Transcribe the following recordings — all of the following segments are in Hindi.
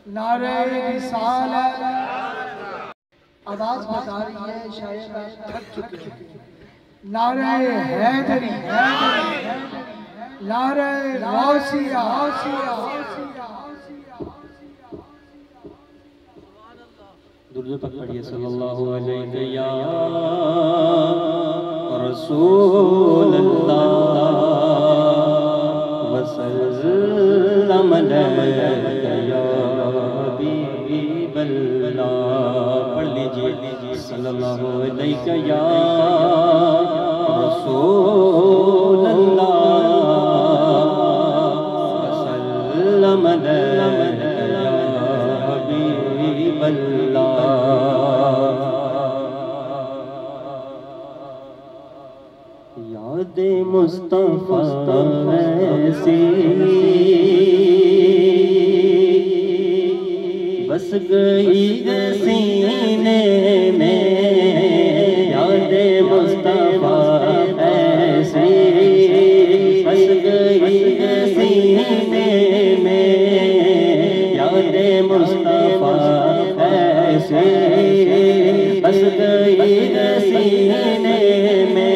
नारे रिसालत। आवाज बता रही है शायद आप थक चुके हैं। नारे हैदरी, नारे गौसिया, दुरूद तक पढ़िए सल्लल्लाहु अलैहि या रसूल अल्लाह वसल्लम अलैका या हबीब अल्लाह। पढ़ लीजिए सल्लल्लाहु अलैहि या रसूल अल्लाह वसल्लम अलैका या हबीब अल्लाह। याद मुस्तफा ऐसी बस गई सीने में। याद मुस्तफा ऐसी बस गई सीने में। याद मुस्तफा ऐसी बस गई सीने में।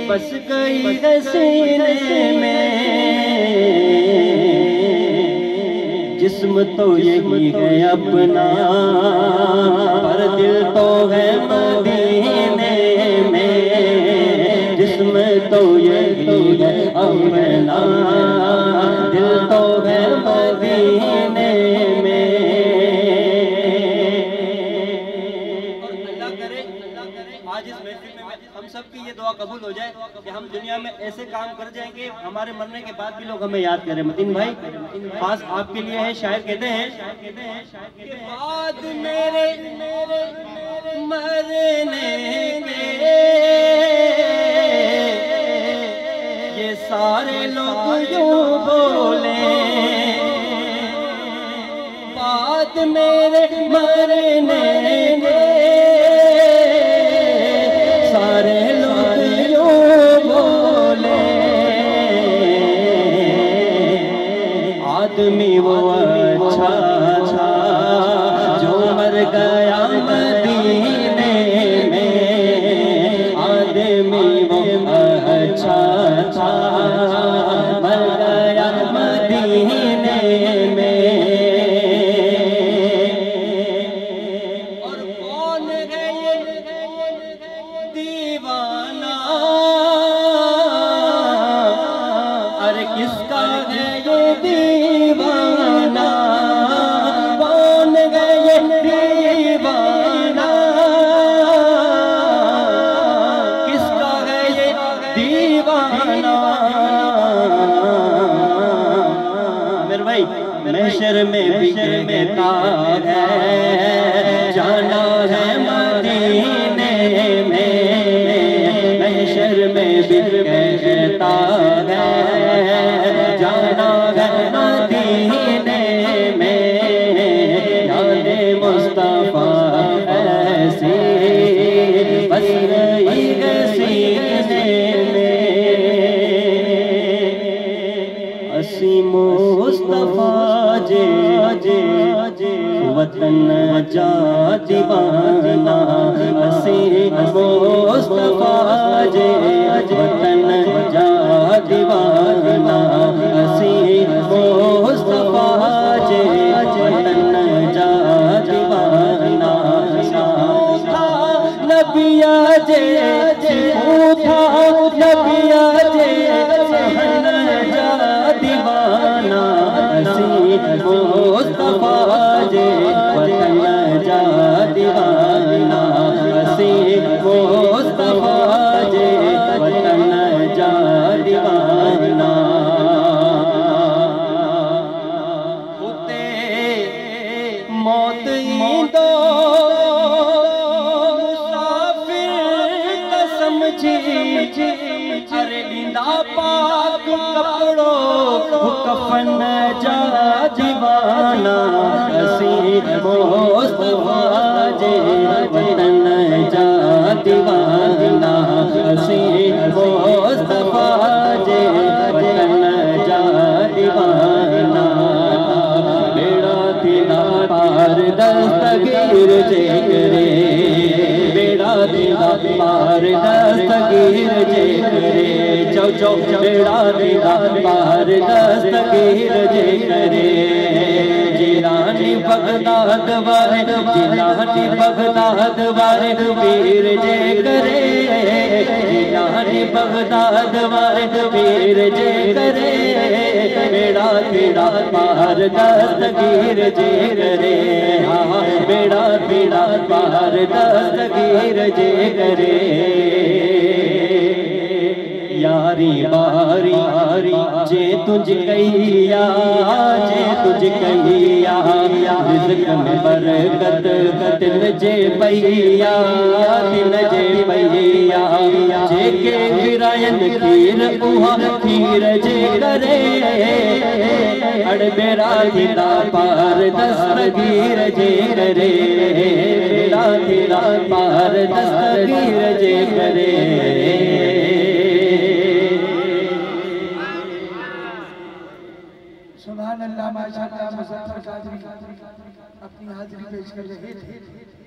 बस गई सीने में। जिस्म तो यही है अपना पर दिल तो है मदीने में। जिस्म तो यही है अपना दिल तो है मदीने में। आज इस महफिल में हम सबकी ये दुआ कबूल हो जाए कि हम दुनिया में ऐसे काम कर जाएंगे हमारे मरने के बाद भी लोग हमें याद करें। मतीन भाई खास आपके लिए है। शायर कहते हैं कि बाद मेरे मरने के ये सारे लोग यूं बोले। बाद मेरे मरने के सारे लोग यूं बोले। आदमी वो अच्छा था जो मर गया मदीने में। आदमी वो अच्छा था मर गया मदीने में। और कौन है ये दीवाना? अरे किसका है ये दीवाना? कौन है ये दीवाना? किसका है ये दीवाना? मेरे भाई महशर में बिकता है जाना है मदीने में। महशर में बिकता है जाना है मदीने में। याद मुस्तफा ऐसी बस गई सीने में। असी मुस्तफा जे वतन जा दीवाना। असी मुस्तफा जे वतन जा दीवाना। असी मुस्तफा जे वतन जा दीवाना। नबिया जे उठा नबिया जे सहन जा दीवाना। असी मुस्तफा जे वतन जा दीवाना। असी मुस्तफा जे वतन जा दीवाना। होते मौत ईंदो मुसाफिर कसम जी। अरे लींदा पाक कपड़ो कफन जा दीवाना। असी मुस्तफा जे वतन पार दस्तगीर जे करे, बेड़ा तेरा पार दस्तगीर जे करे, चौ चौ बेड़ा तेरा पार दस्तगीर जे करे। जिलानी बगदाद वारे, जिलानी बगदाद वारे पीर जे करे, जिलानी बगदाद वारे पीर जे करे, बेड़ा बेड़ा पार दस्तगीर जे करे, हाँ बेड़ा बेड़ा पार दस्तगीर जे करे। यारी बारी यारी जे तुझ कैया, जे तुझ कैया, रिज़्क़ में बरकत तिन जे पैया, तिन जे पैया, जे के विरायन खीर उहा खीर जे करे, अड़ बेड़ा तेरा पार दस्तगीर जे करे, बेड़ा तेरा पार दस्तगीर जे करे। सुभान अल्लाह, माशाअल्लाह। मुज़फ़्फ़र कादरी अपनी हाजिरी पेश कर रहे थे।